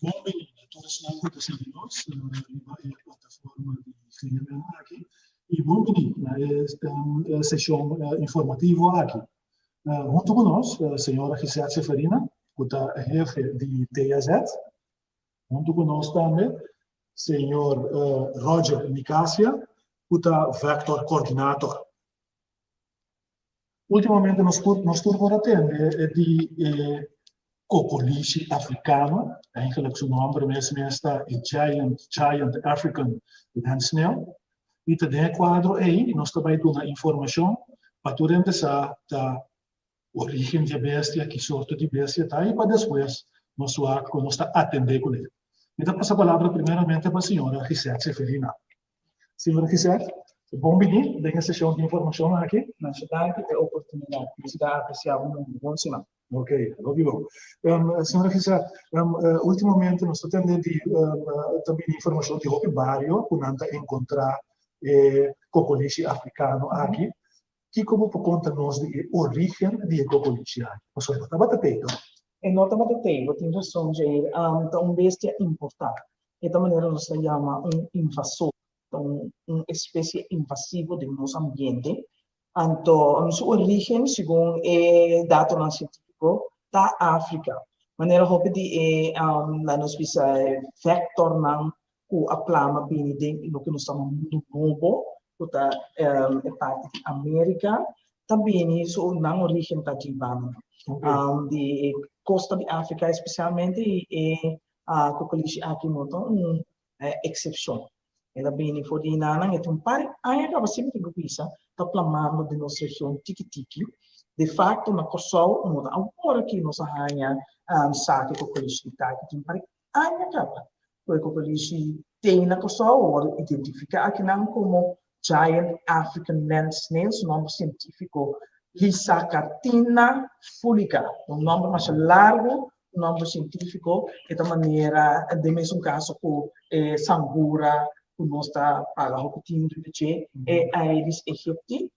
Bom, todos nós acontecemos na plataforma de GMA aqui. E bom, na sessão informativa aqui. Junto conosco, a senhora Gisela Seferina, que é jefe de TAZ. Junto conosco também, o senhor Roger Nicásia, que é Vector Coordinator. Ultimamente, nós estamos atendendo de Cocolisi africano, eigenlijk zijn naam mesmo está Giant African Landsnail. E também quadro aí, nós também damos informação para tu começar a origem de bestia, que sorte de bestia tá, e para depois nós vamos atender com ele. Então, passo a palavra primeiramente para a senhora Gisela Seferina. Senhora Gisela, bom dia, nessa sessão de informação aqui. Na cidade tem oportunidade de apreciar bom sinal. Ok, óbvio. Senhora Gisela, ultimamente nós estamos tendo também informação de outro bairro, que nós encontrar cocolisi africano aqui, que como por conta nós de origem de cocolisi aqui. Mas só está batendo. E nota batendo, tem razão de ir bestia importada. E da maneira nós chama invasor, espécie invasiva do nosso ambiente. Então, a sua origem, segundo dado no científico, da África. Maneira de lá nos visa vector não o a plama bem dentro do que nós chamamos do globo, que é parte da América, também isso não origem da Gibana. De costa de África, especialmente, a cocolisi aqui notam uma exceção. Ela bem for de nana, então para aí acaba sempre que pisa, tá plamando de nossa região tiki-tiki. De fato, na Kosovo, agora que nós arranha sabe cocolisi tá, então para aí acaba. O cocolisi tem na Kosovo, identifica aqui não como Giant African Land Snail, o nome científico Lysacatina fulica, nome mais largo, nome científico, é da maneira, de mesmo caso com Sangura, que nós está para o que tem do BC, é Aedes aegypti,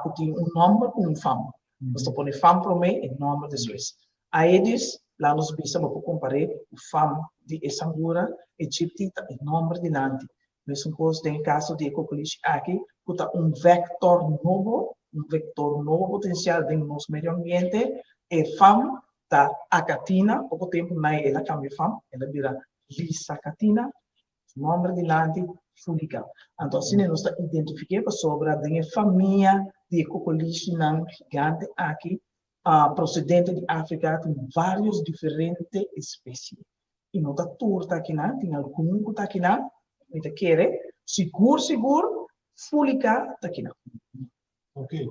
que tem nome com fama. Nós está pondo fama para mim, é nome de Suíça. Aedes, lá nos bisa, vou comparar o fama de Sangura, aegypti, é nome de Nandi. Mesmo coisa tem caso de cocolisi aqui, que está vector novo potencial dentro do nosso meio ambiente, é fama da acatina, pouco tempo na ela cambia fama, ela vira Lysacatina, nome de Nandi fulica. Então, assim, nós identificamos sobre a família de cocolisi gigante aqui, procedente de África, tem vários diferentes espécies. E não está turta aqui, tem algum que está aqui, me quer seguro, fulica está aqui. Ok.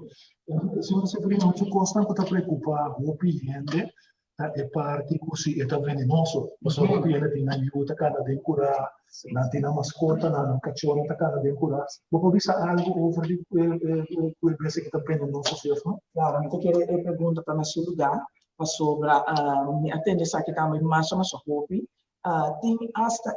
Senhora Seferina, não te consta que está preocupado com o cliente, é parte que é venenoso. Mas o cliente tem ajuda, cada de curar, não tem a mascota, não cachorro, cada de curar. Vou ver algo sobre o que está venenoso, não? Claro, me quer pergunta para nesse lugar, sobre me atende essa que está mais hobby. Tem hasta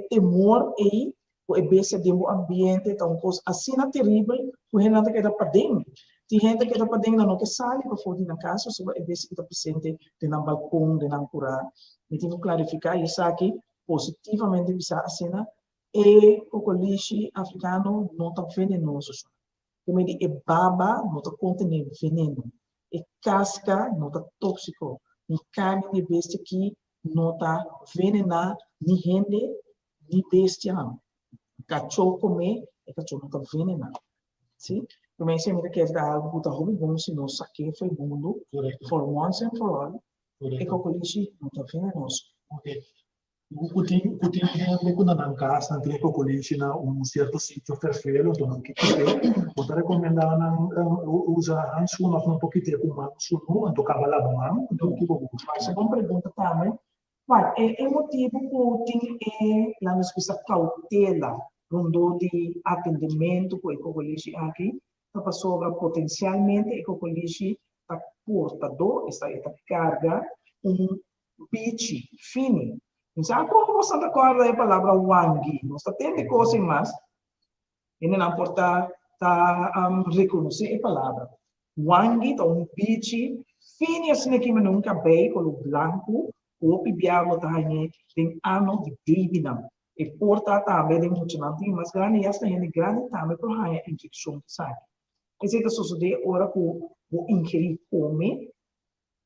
temor aí, o EBC de um ambiente, então, coisa assim terrível, o Renato que está para dentro. Tem gente que está para dentro, não que sai para fora na casa, sobre o EBC que está presente no balcão, no curar. Me tenho que clarificar isso aqui, positivamente, bisa a cena, e o cocolisi africano não está venenoso. Como é baba, não está contendo veneno. E casca, não está tóxico. E carne de bestia aqui, não está venenado, nem gente, nem bestia, não. Cachorro comer, e cachorro não está venenado. Sim? Também se me quer dar algo que está bom, se não saque foi mundo, for once and for all, e cocolisi não está venenoso. Ok. O que tem gente que não casa, não tem cocolisi na certo sítio fervelo, então que eu recomendo usar handschuhe um pouquinho com handschuhe, então cavalo bom, então que bom. Mas a pergunta também, mas é motivo que tem lá nos pisa cautela, quando de atendimento com o cocolisi aqui, para sobre potencialmente o cocolisi está portador, está carga bicho fino. Então, como você está com a palavra wangi, nós temos coisas mais, e não importa reconhecer a palavra. Wangi é bicho fino, assim que nunca veio, com o branco, Kopi biago tahanhe, tem ano de baby não. E porta também de muito não tem, mas grande esta gente grande também por hanha infecção sabe. Esse é que sucede ora que o ingerir come,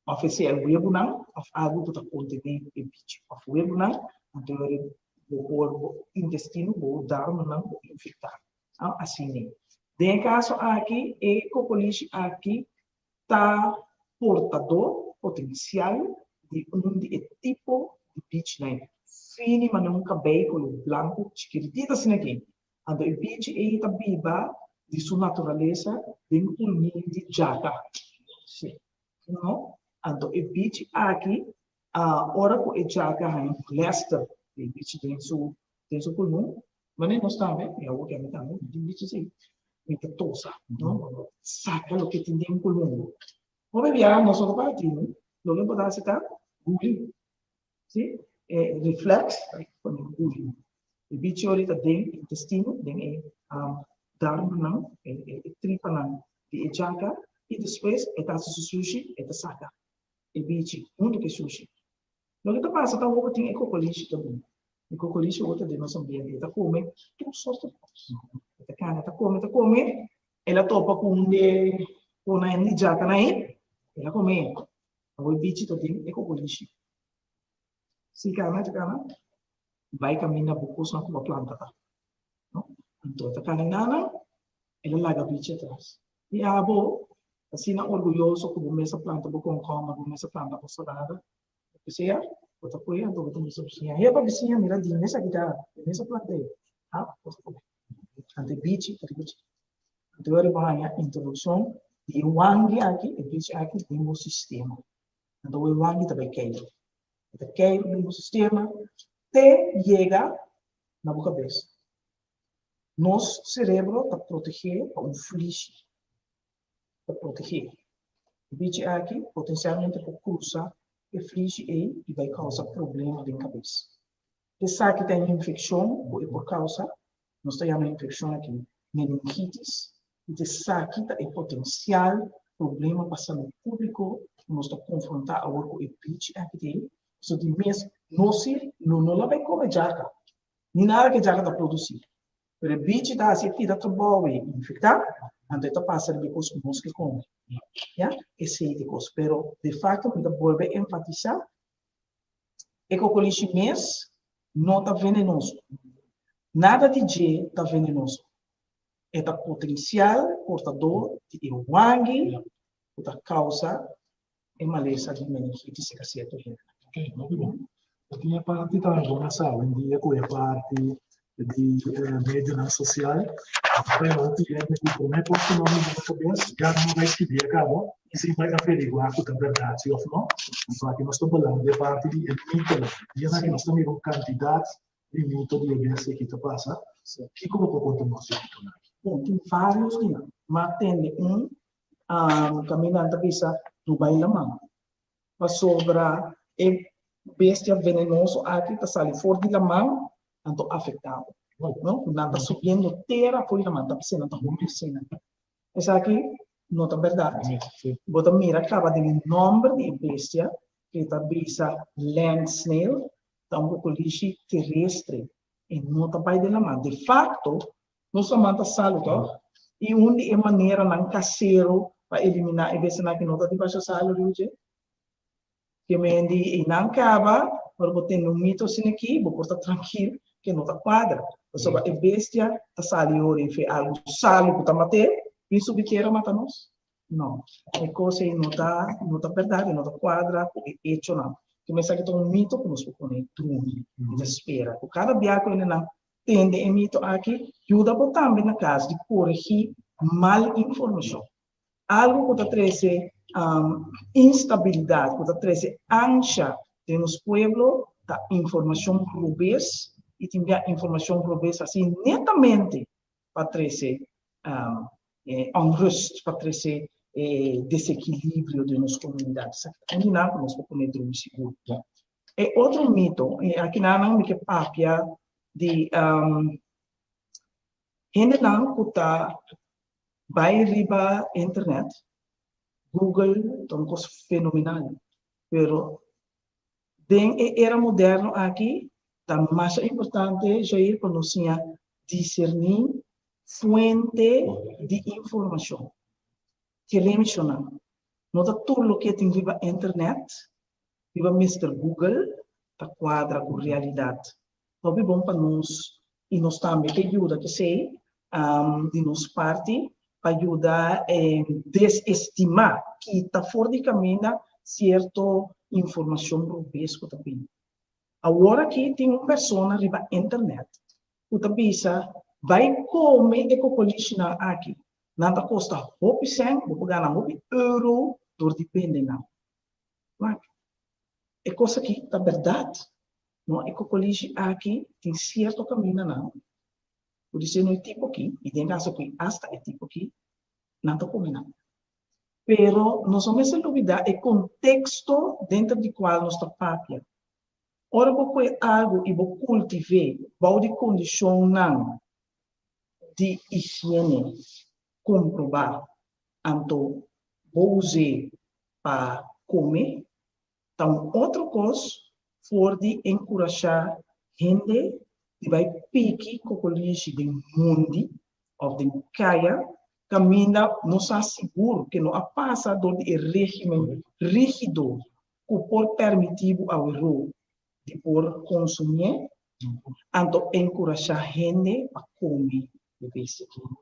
oficial webo não, of algo que está contendo e bicho, of webo não, então o intestino, o darmo não, o infectar. Assim né. De caso aqui, e cocoliche aqui está portador potencial de tipo de bicho né. Fini, mas nunca bem com o branco, chiquitita assim aqui. Então, o bicho está viva de sua natureza, de um de jaca. Sim. Não? Então, o bicho aqui, a hora que o jaca é um lester, o bicho tem seu pulmão, mas não está bem, é o que é o bicho assim. Muita tosa, não? Saca o que tem dentro do pulmão. Como é nós somos partidos, não é para dar Google, sim? Reflex, com Google. O bicho ahorita tem intestino, tem darmo não, tripa não, de jaca, e depois está sushi, está saca. O bicho, muito que sushi. Lo que passa, tá o tem ecocoliche também. Ecocoliche é outra de nosso ambiente, está comendo tudo sorte de coisas. Está come, ela topa com a jaca aí, ela come. O bicho também ecocoliche. Se cana, vai caminhar pouco só com a planta, tá? Então, tá caminhando, ela larga a bicho atrás. E a avó, assim, orgulhoso como essa planta, com como essa planta postada, você bota apoio, então bota essa vizinha. E a vizinha mira de nessa guitarra, nessa planta aí, ante bicho, então ele vai a introdução de wangi aqui, e bicho aqui tem um sistema. Então o wangi também quer. Então quer no sistema, te chega na boca cabeça. Nosso cérebro está protegido por um fluxo, para proteger. O bicho aqui, potencialmente, pode cruzar o fluxo e vai causar problemas na cabeça. Pensar que tem infecção, por causa, nós temos uma infecção aqui, meningitis, e pensar que tem potencial problema para a saúde pública, nós estamos confrontar agora com o bicho aqui, so de mês, não vai comer jaca, nem nada que jaca está produzindo. Pero o bicho está assim, está trabalhando, infectar, então está passando de coisas que nós que come. ¿Ya? Ese es de cosas. Pero, de facto, me vuelve a enfatizar, el cocoliche mes no está venenoso. Nada de G está venenoso. É potencial portador de wangi, que causa a maleza de meningitis e certo gênero. Ok, muito bom. Eu tinha parte também, como sabe, em dia com a parte de média social, realmente como é que o nome da cabeça já não vai escrever, acabou, e sim vai averiguar se é verdade ou não. Então, aqui nós estamos falando de parte de mito, e aqui nós estamos com quantidade de mito de eventos que está passando. Que como que conta nós isso? Bom, tem vários dias, mas tem caminhando a cabeça do bailamão. Mas sobre e bestia venenoso aqui está saindo fora de la mão, então afetado. Não está subindo terra fora da mão, está pensando, está acontecendo. Essa aqui não é verdade. Você mira, acaba de nome de bestia, que está bisa land snail, está cocoliche terrestre, e não está pai de la mão. De facto, não somente saludo, e onde é maneira não caseiro para eliminar a bestia que não está debaixo saludo, que me indi e não acaba, para botar no mito assim aqui, vou estar tranquilo, que não está quadra. Sobre a bestia, está saindo e fez algo salo que está matando, e subir mata nós? Não. É coisa não está verdade, não está quadra, é hecho não. Começa que tem um mito que nós podemos dormir, desespera. Cada biaco ele não tende a mito aqui, ajuda também na casa de corrigir mal informação. Algo que está trazendo instabilidade, que está trazendo ânsia nos pueblos, da informação rubês, e também informação rubês assim, netamente, para trazer unrust, para trazer desequilíbrio de nossas comunidades. Onde não nós podemos dormir seguro. E outro mito, aqui não me que papia de gente não que está vai riba internet, Google é uma coisa fenomenal, pero Den era moderno aqui, tá mais importante já ir conhecer discernir fuente de informação. Que mencionar, nota tudo que tem viva internet, viva Mr. Google, tá quadra com realidade. Então, é bom para nós e nós também que ajuda que sei de nos parte para ajudar a desestimar que está fora de caminho certa informação rubesco também. Agora que tem uma pessoa na internet, o tabisa vai comer ecopolishina aqui. Nada custa hopi sen, vou ganhar hopi euro, dor depende não. Mas é coisa que é verdade. Não ecopolishi aqui tem certo caminho não. Por isso não é tipo aqui, e tem caso que hasta é tipo aqui, nada come não. Pero nós vamos olvidar o contexto dentro do qual nós está papia. Ora, você algo e você cultivar, vai de condição não de higiene comprovar, então vou usar para comer. Então, outra coisa for de encorajar gente que vai pique com o lixo do mundo ou de caia, caminha, não está seguro que não passa do regime rígido que por permitivo ao erro de por consumir, então encorajar gente a comer de vez em quando.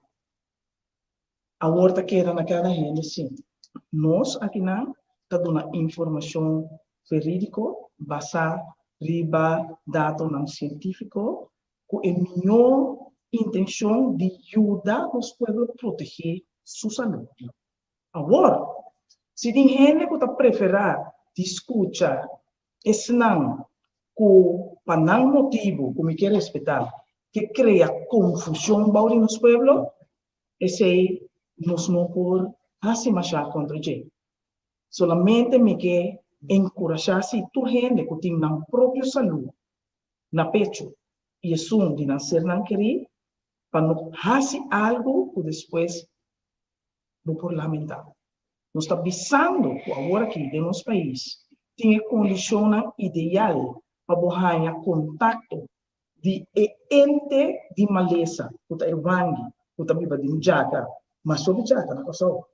Agora que era naquela gente, sim. Nós aqui não está dando informação verídica, basada riba dados não científico, com a melhor intenção de ajudar os povos a proteger sua saúde. Agora, se tem gente que está preferir escutar esse não, para não motivo, como quer respeitar, que cria confusão nos povos, esse nós não por assim machar contra ele. Solamente me quer encorajar se tu gente que tem na própria saúde, na pecho, e é um de nascer não querer, para não fazer algo que depois vou por lamentar. Nós estamos pensando que agora aqui, no nosso país, tem condição ideal para borrar contato de ente de maleza, que está irvangue, que está viva de jaca, mas sobre jaca, não é só.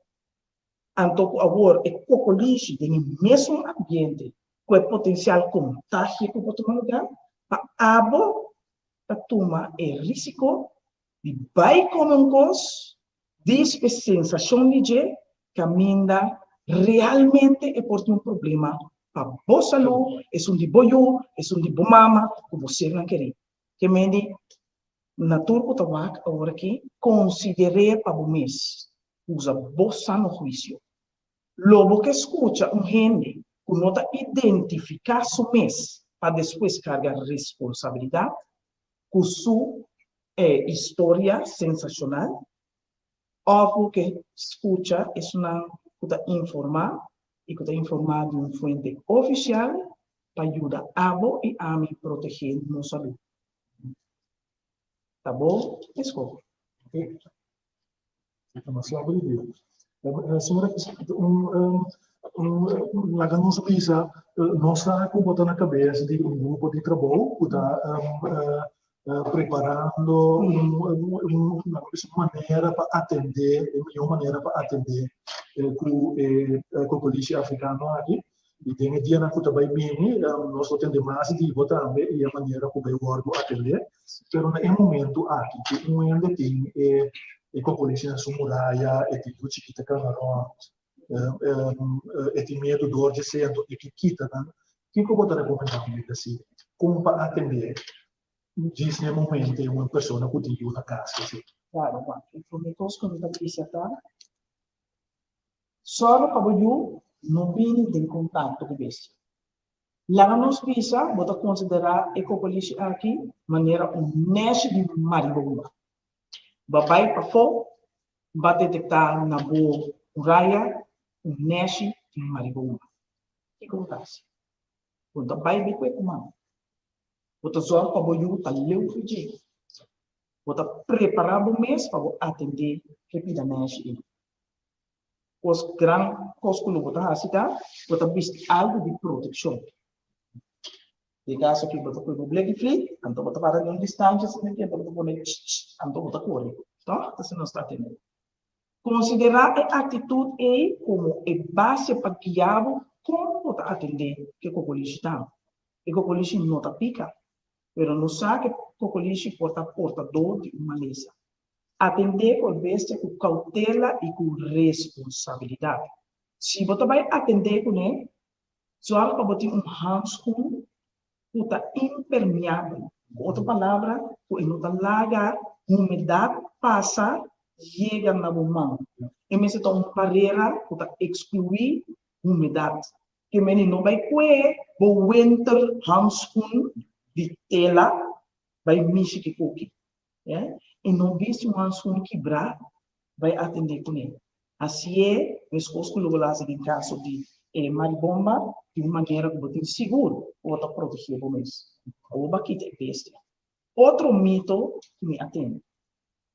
Então, agora, é pouco lixo no mesmo ambiente, com o potencial contágio que pode tomar, para abo, para tomar o risco de vai comer coisa, de sensação de que caminha realmente é por um problema para a boa saúde, é de boio, é de boa mama, que você não quer. Que me diz, na turco tabac, agora aqui, considerei para o mês, usa boa no juízo. Logo que escuta gente que não identificar seu mês para depois carregar responsabilidade, com sua história sensacional, ou que escuta é uma que informar e que informar de uma fonte oficial para ajudar a abo e a mim proteger nossa saúde. Tá bom? Escolha. Fica uma slava de Deus. Senhora, lá que nós pisa, nós está botando na cabeça de grupo de trabalho que está preparando uma maneira para atender, a melhor maneira para atender com o polícia africano aqui. E tem um dia na que vai bem, nós atendemos mais de botar também e a maneira que vai o órgão atender. Mas no momento aqui, que ainda tem e com a polícia na sua muralha, e tem tudo que está camarão, e tem medo do ordem certo, e que quita, né? Quem que eu vou recomendar comigo assim? Como para atender? Diz no momento uma pessoa que tem uma casa, assim. Claro, mas informações quando a polícia está, só para o não vem de contato com o besta. Lá nos pisa, vou considerar a polícia aqui, maneira honesta de maribomba. Babai para fora, vai detectar na boa muralha, honesta de maribomba. O que acontece? Quando vai bem com a mão, vou só para o tá leu o dia. Vou preparar o mês para atender rapidamente. Os grandes coisas que eu vou fazer, vou visto algo de proteção. De caso que você põe no black flip, então você para de distância, você tem que põe então você corre. Tá? Você não está tendo. Considerar a atitude como a base para guiar como você atender que o polícia está. E o polícia não está pica, mas não sabe que o polícia portador de uma lesa. Atender com bestia com cautela e com responsabilidade. Se você vai atender com ele, só para botar handschoen, está impermeável. Outra palavra, o não larga, umidade passa, chega na mão. E mesmo então uma barreira, está excluir umidade. Que menino vai coer, o winter handschoen de tela, vai mexer que cookie. E não viste um handschoen quebrar, vai atender com ele. Assim é, meus costos lá em caso de maribomba, de uma maneira que você seguro, ou está protegido por mês. Ou baquita é bestia. Outro mito que me atende.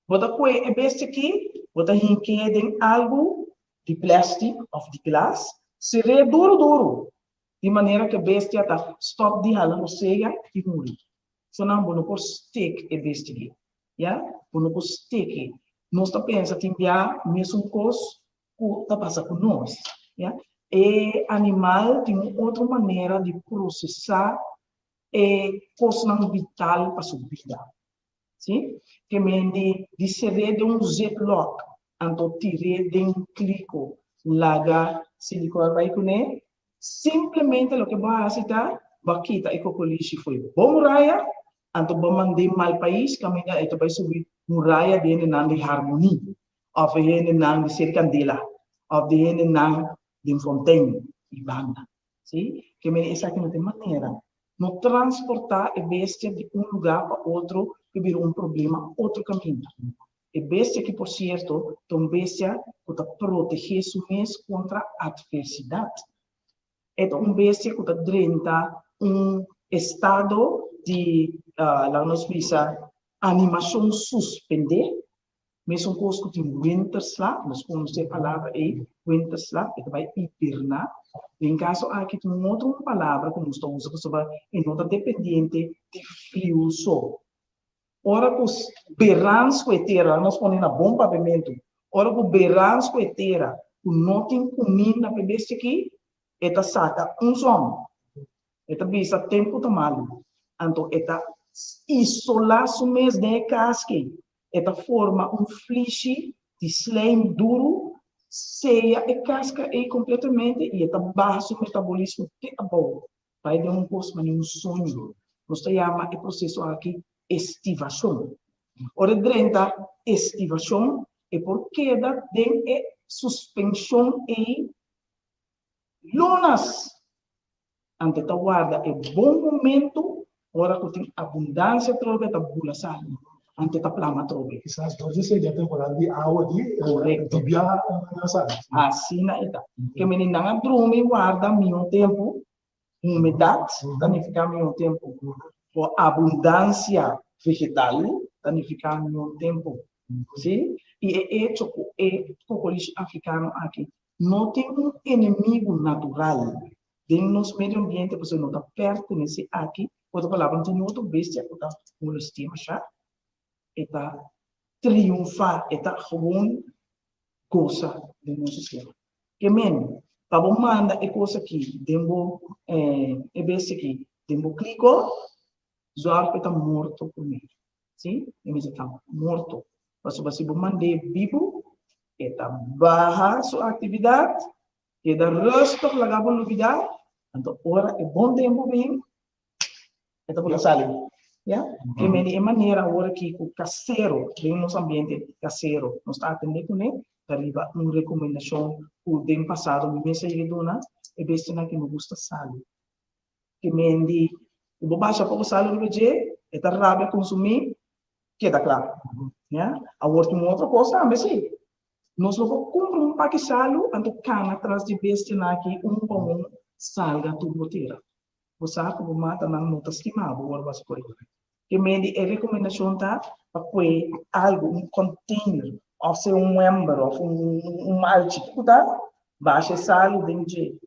Você põe a bestia aqui, você enqueda em algo de plástico ou de glass, seria duro. De maneira que a bestia está stop de rala, você e morre. Só não vou por stick a bestia aqui. Vou por stick. Nós está pensando que enviar mesmo coisa que está passando por nós. E animal tem outra maneira de processar coisa vital para sua vida. Sim? Que me de ser de ziplock, então tirei de clico, laga silicone vai com ele, simplesmente o que vai fazer, vai quitar e cocolixi foi bom raia, então vai mandar mal país, caminha e vai subir muralha de harmonia, ou de ser candela, ou de fontaine e banda. Sim? Que me essa aqui não tem maneira. Não transportar a bestia de um lugar para outro que virou problema, outro caminho. A bestia que, por certo, é uma bestia que protege o mês contra a adversidade. É uma bestia que drena estado de, lá nos visa, animação suspender, mesmo coisa que tem winter slap, nós conhecemos a palavra aí, winter slap, que vai hibernar. Em caso aqui tem uma outra palavra que nós estamos usando, é nota dependente de frio só. Ora que os berrans coetera, nós ponemos na bom pavimento. Ora que os berrans coetera, o não tem comida na bebeste aqui, eta saca som. Eta bisa tempo tomado. Então, eta isolar o mês de casque. Eta forma fliche de slime duro, seia a casca completamente e eta baixa o metabolismo que é bom. Vai dar coisa, mas sonho. Nós chamamos o processo aqui estivação. Ora, durante a estivação, é por queda de suspensão e lonas. Ante a guarda é bom momento, ora que tem abundância trove da bula sal. Ante a plama trove. Quizás entonces sería temporada de agua de viajar na sala. Assim na ita. Que menina nga drume guarda meu tempo, umidade, danificar meu tempo. Por abundância vegetal, danificar meu tempo. Sim? E é hecho que o cocolixo africano aqui não tem inimigo natural. Dentro do meio ambiente, você não está pertence aqui. Outra palavra, não tem outra bestia que está com o estima já. Está triunfar, está gewoon coisa do nosso sistema. Que men, para manda é coisa aqui, dentro é bestia aqui, dentro clico, Zoar está morto primeiro. Sim? Ele está morto. Mas se você mandar vivo, está barra sua atividade, e da resto da novidade, então, ora é bom tempo bem, está por sair. Que é maneira agora que o caseiro, bem no ambiente caseiro, nós está atendendo com ele, arriba uma recomendação o tempo passado, me mensagem dona, é bestia que não gosta sal. Que me diz o baixa pouco sal no dia, é da rábia consumir, que dá claro. A outra outra coisa, também sim. Nós vamos comprar pacote de sal, ando cana atrás de bestia aqui, pão salga tudo boteira. Você sabe que mata não nota estimado, o arroz por aí. Que me diz a recomendação tá para comer algo, container, ou ser membro, ou malte, tá? Baixa sal dentro de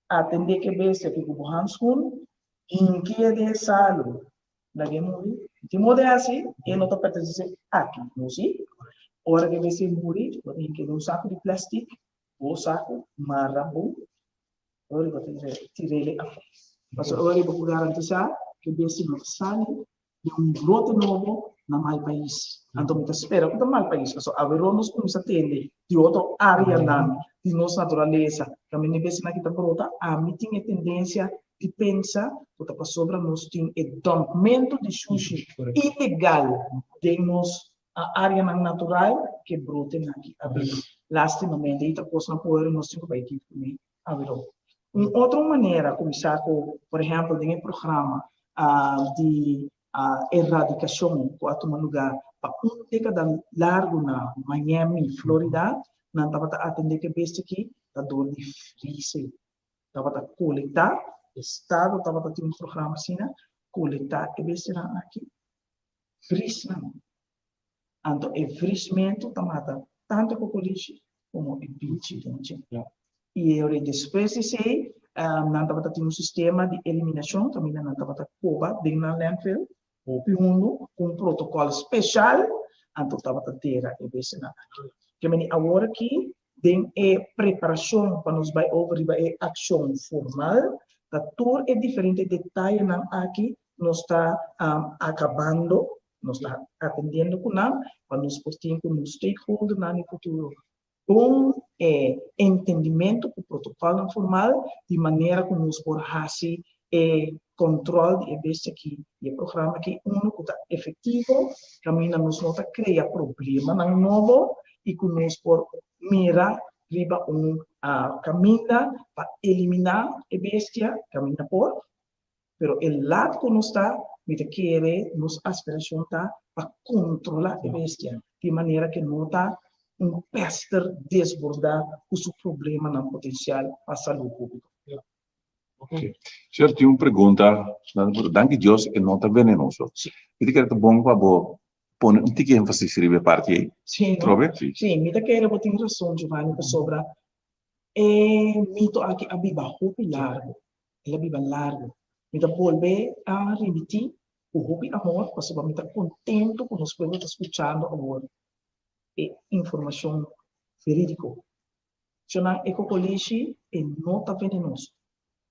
atender que bestia que o handschoen em que é de salo, na gemuri, de modo assim, e não está pertencendo aqui, não sei? Ora que você morrer, tem que um saco de plástico, ou saco, marrambo, ora que você tira ele a fora. Mas ora que garantizar que você não sai de brote novo na mal país. Então, me espera que mal país, mas haverá nos como se atende de outra área de nossa natureza. Também nem vez na que está brota, a mim tem a tendência de pensar que está sobre nós tem o dumpamento de sushi ilegal de nós a área natural que brota aqui. Lastimamente, esta coisa não pode nós ter que ir também. Haverá. Outra maneira, como saco, por exemplo, tem um programa de erradicação que a tomar lugar para década largo na Miami, Florida, não estava a atender que besta aqui, da dor de frise, estava a coletar, o Estado estava a ter um programa assim, coletar que besta aqui, frise não. Então, o frisamento mata tanto o cocolixo como o bicho. E eu depois de sei, não estava tendo um sistema de eliminação, também não estava coba dentro da landfill, ou com um protocolo especial, então estava tendo a vez que agora aqui tem preparação para nos vai over ação formal, da tudo é diferente detalhe não aqui nós está acabando, nós está atendendo com não, para nos portar como stakeholder no futuro. Entendimento do protocolo formal, de maneira como nos por fazer controle de evento aqui, e o programa que está efetivo, caminha nos nota cria problema não novo e que nos por mira riba caminho para eliminar a bestia, caminha por, pero o lado que nos está, me quer nos aspiração tá para controlar a bestia, de maneira que não está pester desbordar o seu problema no potencial para a saúde pública. Ok. Senhor, tinha uma pergunta. Danke Deus, é não está venenoso. Ele quer bom para pôr um tique ênfase sobre a parte aí. Sim, Trove? sim, me quer botar razão, Giovanni, sobre mito aqui a biba hopi largo, ela biba largo. Me volver a repetir o hopi amor, porque me está contento com os que estão escutando agora. Informação verídica. Chama ecocolishi e não está venenoso.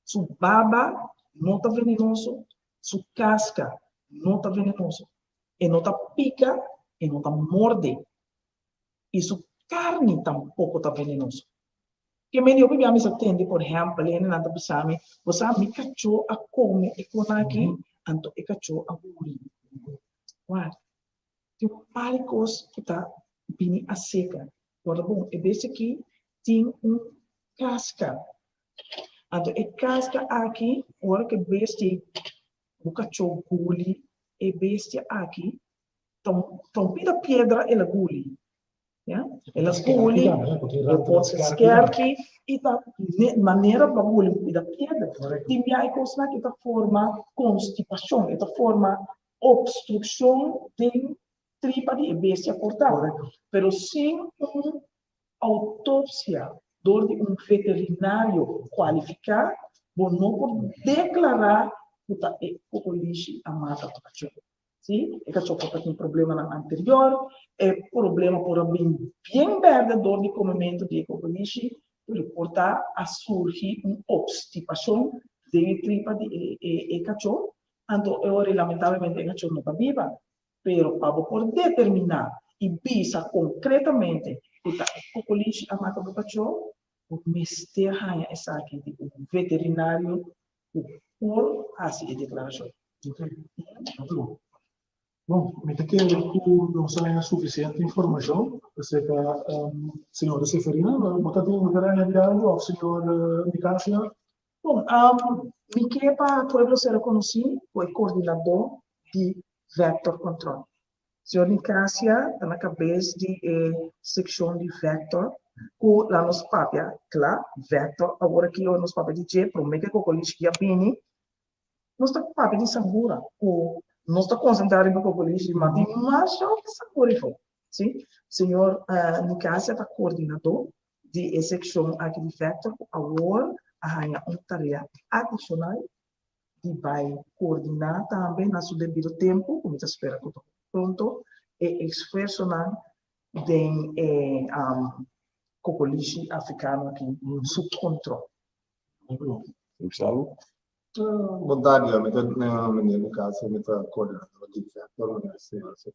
Su baba não está venenoso. Su casca não está venenoso. E não está pica e não está morde. E su carne tampouco está venenoso. Que me dio a misa atende, por exemplo, ali na nada bisame, você me cachou a come e conaki, anto e cachou a guri. Guarda. Tem pálicos que está bem a seca. Agora, bom, é desse aqui tem casca. Então, é casca aqui, agora que beste, o cachorro guli, é beste aqui, então, pida pedra, ela guli. Ela guli, pode ser esquerque, e da maneira para guli, pida pedra. Tem aí coisa que forma constipação, que forma obstrução de tripa de bestia cortada. Pero sem uma autópsia de um veterinário qualificado, não pode declarar que o cocolixo a mata do cachorro. Sim? O cachorro pode ter um problema na anterior, problema por bem verde de comimento de cocolixo, pode portar a surgir uma obstipação de tripa de cachorro. Então, lamentavelmente, o cachorro não está viva. Pero para poder determinar e visa concretamente o cocolixo a mata do cachorro, o mestre arranha essa aqui, o veterinário, por fazer a declaração. Bom, me que não tem suficiente informação, você que senhora Seferina, botar tem grande diário, ou senhor Nicásio? Bom, me que para o povo ser conhecido, foi coordenador de Vector Control. Senhor Nicásia está na cabeça de secção de Vector, com lá nos papéis, claro, Vector, agora que nos papéis de G, para o meio que o colégio que abini, nós está com papéis de Sambura, nós está concentrado no colégio, mas tem mais de Sambura, sim? Senhor Nicásia está coordenador de secção aqui de Vector, agora, há uma tarefa adicional, que vai coordenar também no seu devido tempo, como está espera que pronto, e esforço de cocolixi africano aqui sob controle. Gustavo? Vontade, no caso, me está coordenando de certo,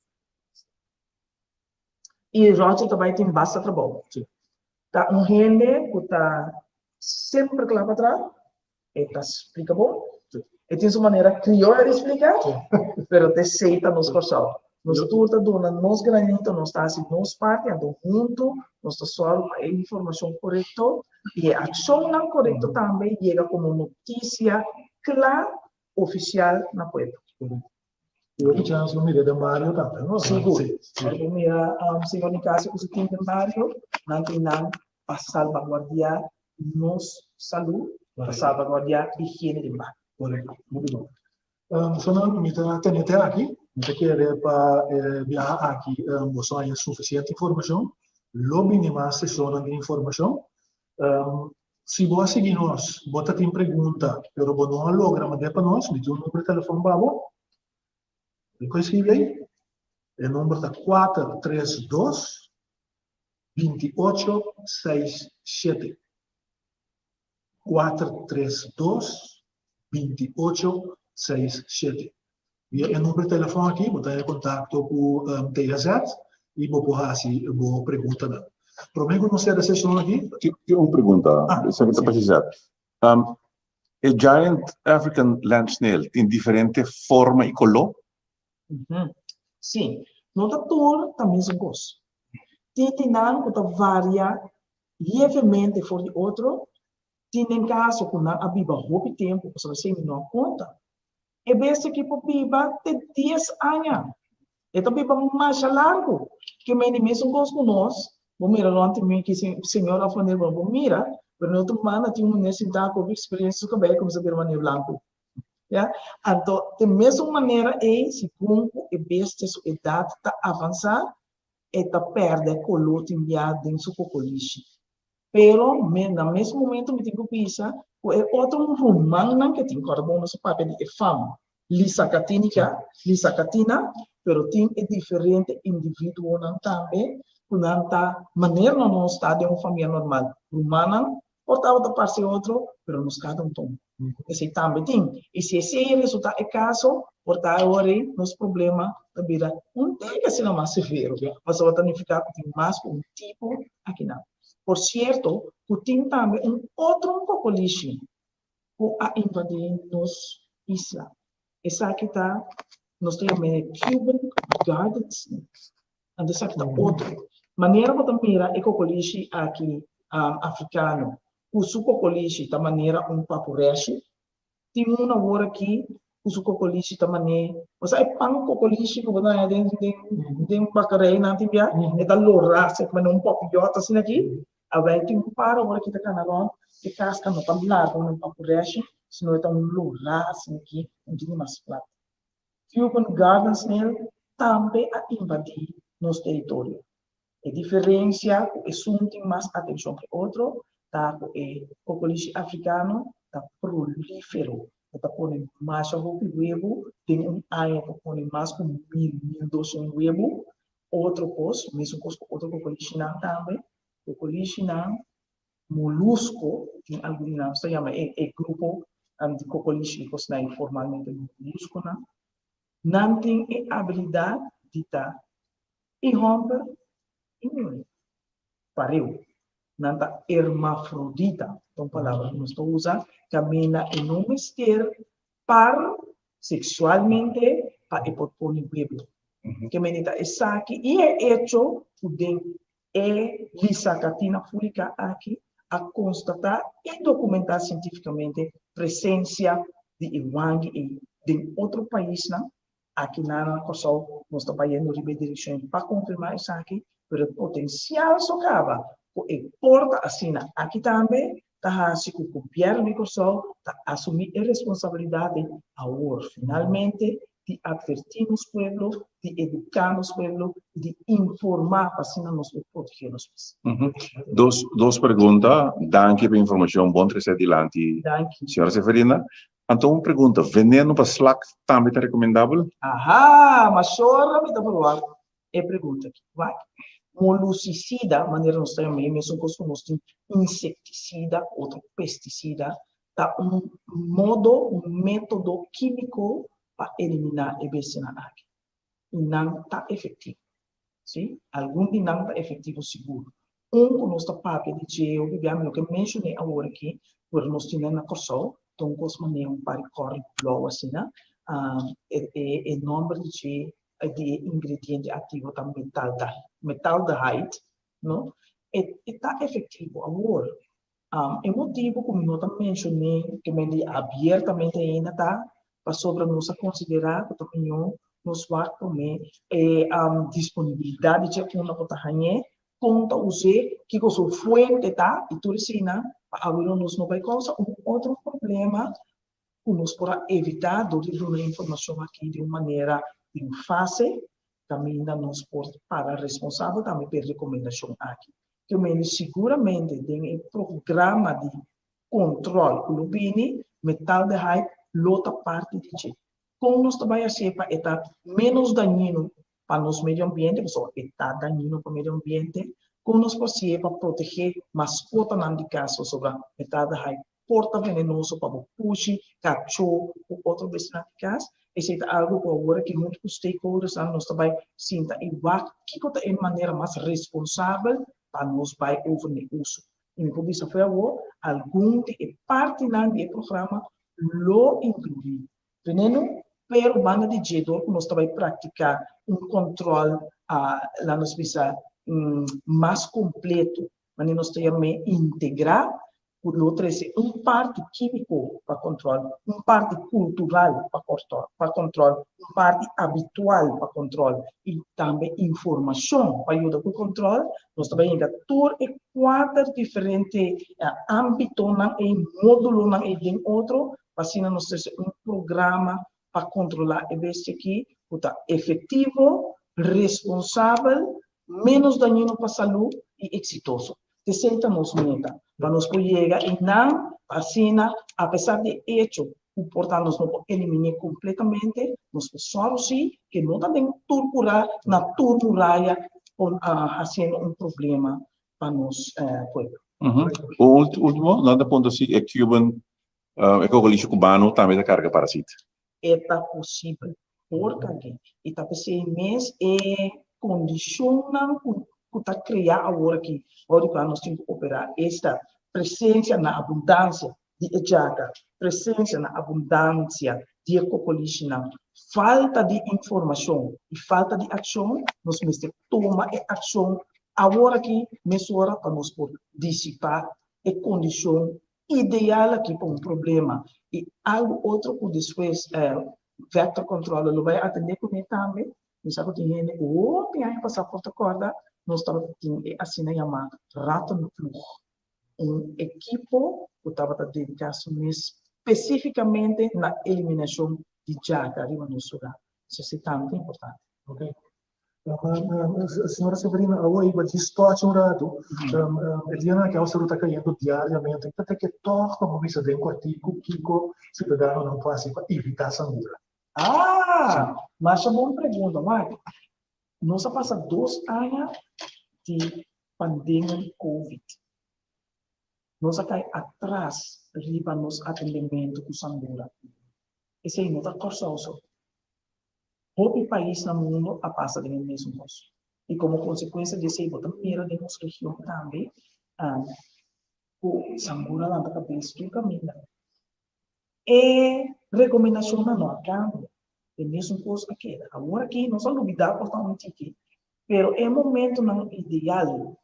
E Roger também tem bastante trabalho. Tá gente que está sempre lá para trás, e está explica bom. E tem sua maneira crioula de explicar, mas te aceita nos corçal. Nós tudo dona nos granito, nós está assim nos parte, ando junto, nós está só a informação correta e a ação não correta também chega como notícia clara oficial na web. Eu que tinha assumido de Mario também, não? Seguro. Quando mira senhor Nicásio, que tem Mario, não tem nada para salvaguardar nos saúde, para salvaguardar a higiene de mar. Correto, muito bom. Sono mi tenete aqui, mi quer para viajar aqui, você tem suficiente informação, lo mínimo sessão de informação. Se você seguir nós, bota tem pergunta, pero você não logra mandar para nós, me dá número de telefone babo. Escreve aí, o número é 432 2867. 432 2867. E o número de telefone aqui, você tem contato com o TZ e você pode fazer pergunta. Para mim, não sei a sessão aqui. Tem uma pergunta, se você precisar. O Giant African Land Snail tem diferente forma e cor? Sim, no doutor também se gosta. Tem nada que varia levemente for de outro. Tem caso que não abiba muito tempo, você não conta. E besta que biba tem 10 anos. E também mais largo. Que me mesmo gosto com nós. Vamos mirar ontem que senhora falou, vamos mirar. Mas no outro ano tinha uma necessidade com experiência que bem como se vê maneira branco. Yeah? Então, de mesma maneira, se como a besta sua idade está avançada, está perde color timbiado em sua cocolixi. Pero, no mesmo momento, me tenho que pensar, é outro romano que tem carbono no seu papel de fama. Lisa Catina, pero tem diferente indivíduo também, que não está, maneira não está de uma família normal. Romana, portava da parte outro, pero nos cada tom. Esse também tem. E se esse resultado é caso, portar agora nos problemas da vida, não tem que ser mais severo. Mas vai significar que tem mais um tipo aqui não. Por certo, que tem também outro cocolixi que a invadir nos islas. Essa aqui está, nós temos Cuban Garden Snake. E essa aqui está outro. Maneira que também é cocolixi aqui africano. O seu cocolixi da maneira papureche. Tem uma hora aqui, o seu cocolixi da maneira. Você é pão cocolixi que você tem bacarei na tibia, é da lora, se como um popiota assim aqui. Agora tem para agora aqui da canalão, que casca no tabular, com um papureche, senão é um lora assim aqui, um pouquinho mais plata. Cuban Garden Snail também a invadir nosso território. A diferença é que um tem mais atenção que outro. Tá, o cocolixi africano está prolífero, está pondo mais huevo, tem área que põe mais de 1.200 huevos, outro coisa, mesmo coisa que outro cocolixi não também, cocolixi não, molusco, tem algo que não se chama, é grupo de cocolixi, que se formalmente molusco, não tem a habilidade de estar e romper e pariu. Nanta hermafrodita, então palavra que nós usamos, camina em um mistério para sexualmente para pôr no bebê. Que menita essa aqui e é hecho de Lisa Catina publica aqui a constatar e documentar cientificamente presença de Iwangi e de outro país, não? Aqui na Kosovo, nós estamos indo em direção para confirmar isso aqui, mas o potencial só acaba. E porta assim, aqui também, está se o governo de Kosovo está assumir a responsabilidade agora, finalmente, de advertir os pueblos, de educar os pueblos, de informar para assim nos proteger os Duas perguntas, danke pela informação, bom trazer adiante, senhora Severina. Então, uma pergunta, veneno para slack também é recomendável? Ahá, mas chora, me dá provar. É pergunta aqui, vai. Molusicida, maneira nós temos mesmo que nós temos inseticida, outro pesticida, tá um método químico para eliminar a BC na água. E não está efetivo. Sim? Algum de não está efetivo seguro. Que nós está papel de geo, que eu mencionei agora aqui, por nós temos na corso, então nós manejamos para cor blue assim, né? O nome de ingrediente ativo da metaldehyde, não? Está efetivo agora. O motivo, como eu também mencionei, que me abertamente ainda tá, para sobre nós considerar que também nos vai comer disponibilidade de uma cotahanha, conta usar que o seu fuente tá e tudo assim, né? Para nos não vai causar outro problema, que nós para evitar de dar informação aqui de uma maneira fácil, também ainda nos pode para responsável também per recomendação aqui. Que o seguramente tem um programa de controle que o bini metaldehyde outra parte de gente. Como nós também sepa está menos daninho para o meio ambiente, só está daninho para o meio ambiente, como nós podemos proteger mascota não de caso sobre metaldehyde porta venenoso para o puxi, cachorro ou outro vecinal de casa. Esse é algo que agora que muitos stakeholders nós também sinta igual que é maneira mais responsável para nós vai over uso. E por isso foi algum de parte do programa lo incluir. Veneno, pero banda de jeito nós também praticar controle lá nos bisa mais completo, mas nós também integrar por outra parte químico para controle, parte cultural para controle, parte habitual para controle e também informação para ajudar com o controle. Nós também ainda tour e quatro diferentes âmbitos e módulos em outro, para assim nós temos programa para controlar e ver se aqui está efetivo, responsável, menos daninho para a saúde e exitoso. Te sentamos meta, para nos poder e não, assim, apesar de hecho, o portal nos não eliminar completamente, nos pessoas sim, que não também turburar na turburaia, fazendo problema para nos povo. O último, nada ponto assim, é Cuban, é que o lixo cubano também da carga parasita. É possível, porque e tá pensando mês condicionam para criar agora que nós temos que operar esta presença na abundância de ejaga, presença na abundância de ecopolição, falta de informação e falta de ação, nós temos que tomar ação agora que mesura para nós poder dissipar a condição ideal aqui para problema e algo outro que depois vector control lo vai atender com também, não sabe que tem tem aí passaporte corda nós estamos assim chamado rato no fluxo, equipo que estava dedicado especificamente na eliminação de jaga ali no sul. Isso é tanto importante. Ok. Senhora Severina, a iba distorce rato, Eliana que você está caindo diariamente, até que torna como isso vem com artigo que o cidadão não faz para evitar sangue. Mas é uma boa pergunta, Mike. Nós passamos 2 anos de pandemia de Covid. Nós cai atrás riba nos atendimento com Sangura. Esse é outra coisa. Todo país no mundo a passa do mesmo coisa. E como consequência disso, também de nossa região também, o Sangura lá da cabeça do caminho. E recomendação não acaba. É mesmo coisa aqui. Agora aqui, não só novidade, portanto, aqui. Pero é momento não ideal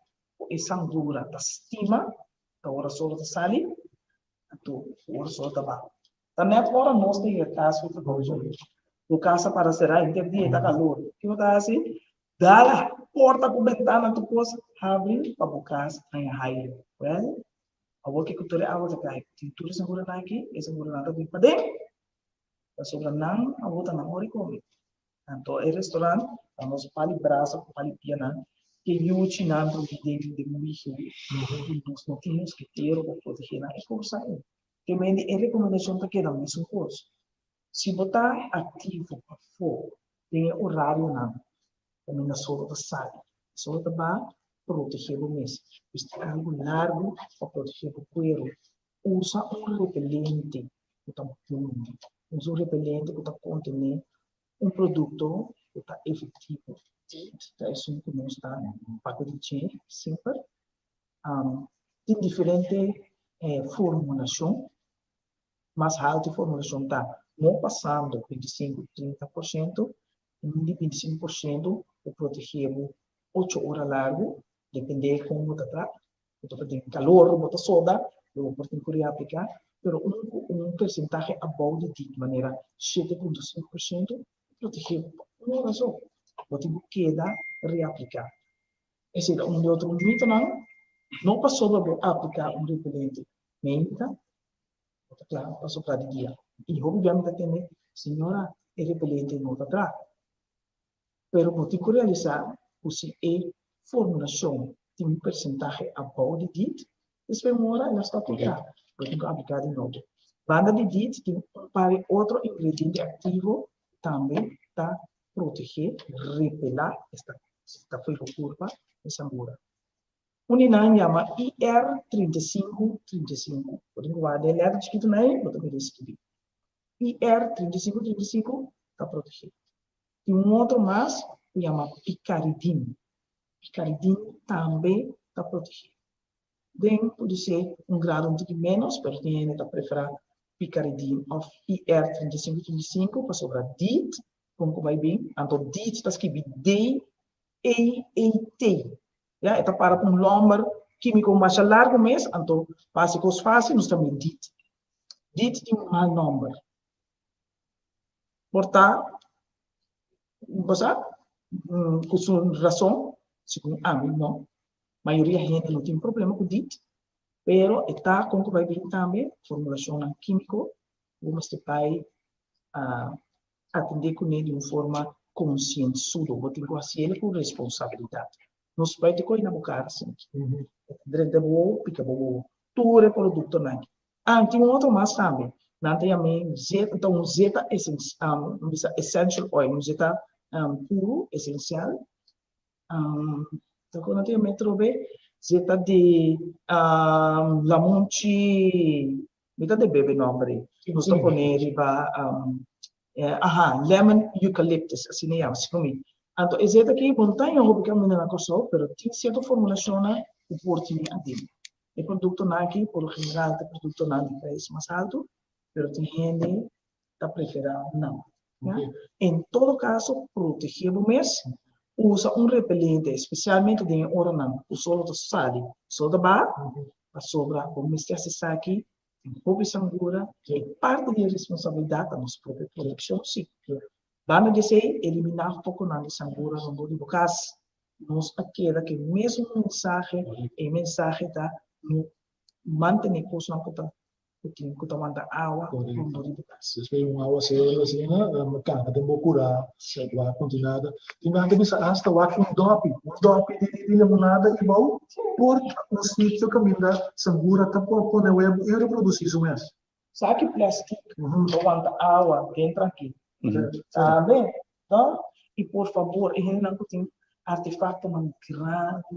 é Sangura da estima, da hora só da sali, da hora só da barra. Também agora nós temos o caso de hoje. O caso para ser interdia da calor. Que eu tá assim, dá lá, porta com ventana, tu pode abrir para o caso em raio. Well, agora que tu a água cai, tu segura aqui, e segura nada bem para dentro. A sobra não, a outra não hora come. Então, o restaurante, nós pali braço, pali piana, que eu tinha de muito, nós não tínhamos que ter o proteger na economia. Quindi è recomendazione che da mesmo corso. Se botar ativo para fora, tem horário não. Também na solo da sala. Solo da ba proteger o mês. Este algo largo para proteger o cuero. Usa repelente que está usa repelente que está contendo produto que está efetivo. Então, isso que não está para dizer sempre. Tem diferente formulação, mas alta formulação está não passando 25-30%, e 25% para proteger 8 horas largo, depende de como está. Então, tem calor, bota soda, eu vou ter aplicar, pero percentagem above de maneira 7,5% proteger uma hora só. Você queda reaplicar. Esse é outro mito, não passou para aplicar repelente médica, claro, passou para o dia. E obviamente tem, senhora, é repelente não está. Pero você realizar, você é formulação de percentagem above de dit, depois uma hora ela está aplicada. Você aplicar de novo. Banda de dit tem para outro ingrediente ativo também está proteger, repelar esta foi curva de sangura. Unina chama IR3535. Pode guardar ele é escrito aí, pode ver escrito. IR3535 está protegido. E outro mais chama picaridina. Picaridina também está protegido. Bem, pode ser grado de menos, mas tem que preferir picaridina ou IR3535 para sobrar DIT. Como vai bem, então DIT está escrito D-A-A-T. Ja, itu para lombar químico mais largo mês, então básicos fáceis, nós também DIT. DIT tem mal número. Portanto, você, com razão, segundo a mim, não. A maioria da gente não tem problema com DIT, pero está com que vai bem também, formulação químico, vamos ter atender com ele de uma forma conscienzuda, vou ter que fazer ele com responsabilidade. Nos pede coi na boca assim. Direito boa, pica boa. Tudo é produto não. Tem outro mais também. Não tem a mim zeta, então zeta essential oil, zeta puro essencial. Então quando tem a metro B, zeta de lamonchi, meta de bebê nombre. Nós estamos com ele lemon eucalyptus, assim é, assim como então, esse aqui, montanha, eu vou ficar na coisa, mas tem certa formulação o oportunidade. O produto aqui, por general, o produto de preço mais alto, mas tem gente que prefere não. Em todo caso, proteger o mês, usa repelente, especialmente em hora não, o solo do sali, solo da bar, para sobrar, como este acessar aqui, tem pouca sangura, que é parte da responsabilidade da nossa própria produção, sim. Vamos dizer, eliminar um pouco de sangura no body bocas, nos aquela que mesmo mensagem da manter a coisa que manda água no body bocas. Se uma água cheia assim, cara, tem que curar, a continuada. E nada bisa hasta waktu dopi de limonada e bom, por sítio caminho da sangura tá por na web e reproduzir isso mesmo. Sabe plástico, manda água dentro aqui. Sabe? Então, e por favor, ele não tem artefato grande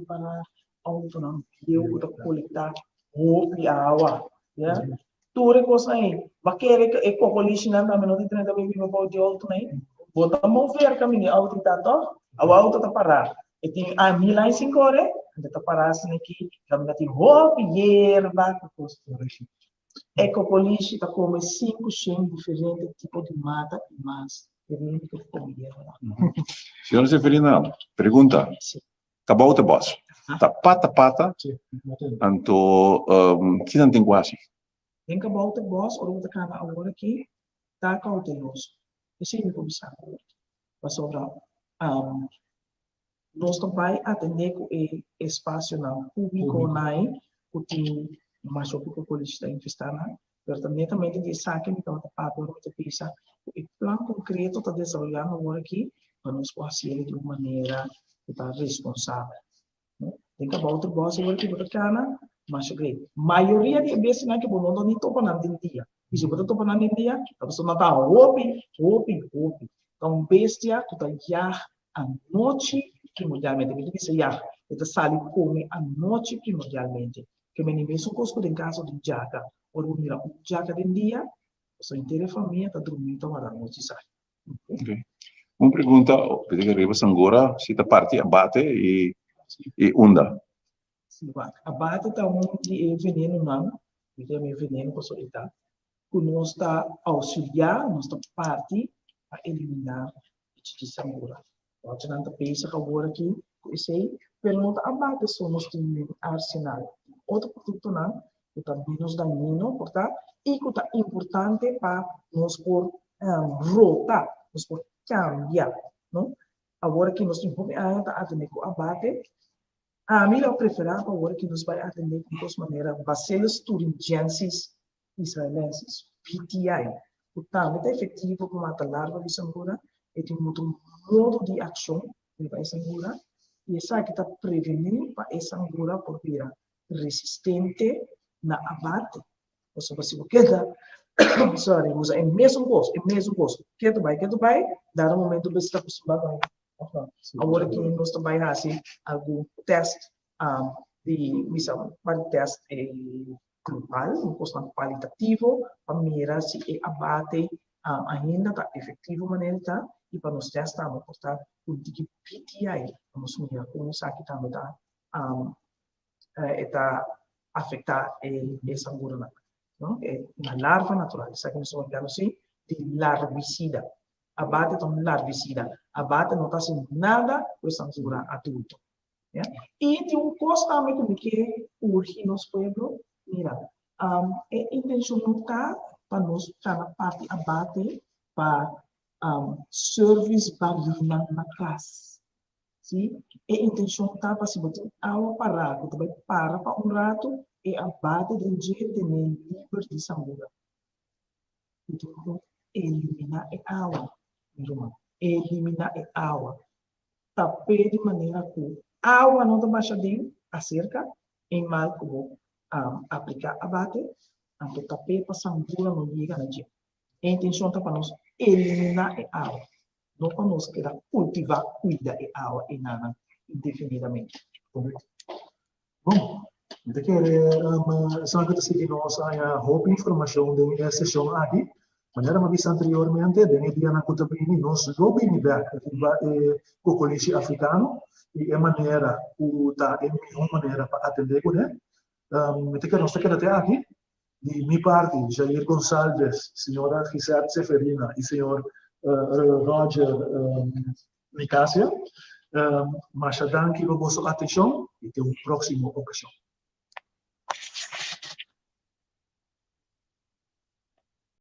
para auto eu coletar água, né? Tudo coisa aí, baqueira é copolish na também não tem nada a ver com o de alto nem, bota mover caminho auto tanto, a auto tá parar, e tem a mila em 5 horas, tá parar assim aqui, caminho tem erva, coisa Ecopolish está com 5 diferentes tipos de mata e mais diferentes que Senhora Severina, pergunta. Acabou o boss. Tá pata, então, que não tem quase? Tem que acabar o boss, ou outra cara agora aqui, tá cauteloso. Esse é o que eu pensava. Para sobrar, nós também atender com o espaço público, que tem mais o que o polícia está investindo, mas também tem que saber que então para o pensa o plano concreto está desenvolvendo agora aqui para nós fazer de uma maneira que está responsável. Tem que acabar outro boss agora que botar cana, mas great. Maioria de vezes não é que bom não nem topa na dia. E se você topa na dia, a pessoa não tá hopi. Então bestia tu tá já a noite primordialmente. Que diz já, tu sali come a noite primordialmente. Que me nem isso costo em caso de jaca. Ou mira, o jaca de dia, a inteira família tá dormindo para a noite sai. Ok. Uma pergunta, pedi que arriba agora, se a parte abate e onda. Sim, abate tá de veneno não, porque é veneno para soltar. Que nós está auxiliar, nossa parte a eliminar de sangura. Pode não tá pensa que agora aqui, sei, pero não tá abate só nós tem arsenal. Outro produto não, que tá menos daninho, portanto, e que tá importante para nós por rotar, nós por cambiar, não? Agora que nós temos a atender com abate, a mim eu preferava agora que nós vai atender de duas maneiras, baselas turingiensis israelenses, PTI. Portanto, é efetivo para matar larva de sangura, e tem um modo de ação que vai sangura, e essa que está prevenindo para essa sangura por virar resistente na abate. Ou seja, se você sorry, usa o mesmo gosto. Que tu vai, dar um momento você está acostumado a agora que nós também fazemos algum teste de missão, para teste grupal, um custo qualitativo, para mirar se é abate ainda está efetivo maneira tá e para nós testar, portanto, o de PTI, vamos mirar como isso aqui também está afetar essa sangura. Não? É uma larva natural, isso aqui nós chamamos assim de larvicida. Abate é um larvicida. Abate não está sendo nada para sangura adulto. Yeah? E tem um custo também que urge nos pueblos. Mira, é intenção não está para nós estar na parte abate para service barina na casa. Sim? É intenção está para se botar água parada, também para rato e abate de um jeito de livre de sangura. Então, eliminar a água. Eliminar a água. Tapé de maneira que a água não está baixadinho, a cerca, em mal que vou aplicar abate, então tapé para sangura não chega na gente. A intenção está para nós eliminar a água. Não para nós querer cultivar, cuidar a água e nada indefinidamente. Bom, então que só que se nossa roupa informação de sessão aqui, maneira uma vez anteriormente, de dia na Cotabini, nós roupa em back, com o colégio africano, e é maneira, é a melhor maneira para atender com ele. Então que nós temos até aqui, de minha parte, Jair Gonçalves, senhora Gisele Seferina e senhor Roger Nicásio, mas danke pela vossa atenção e até uma próxima ocasião.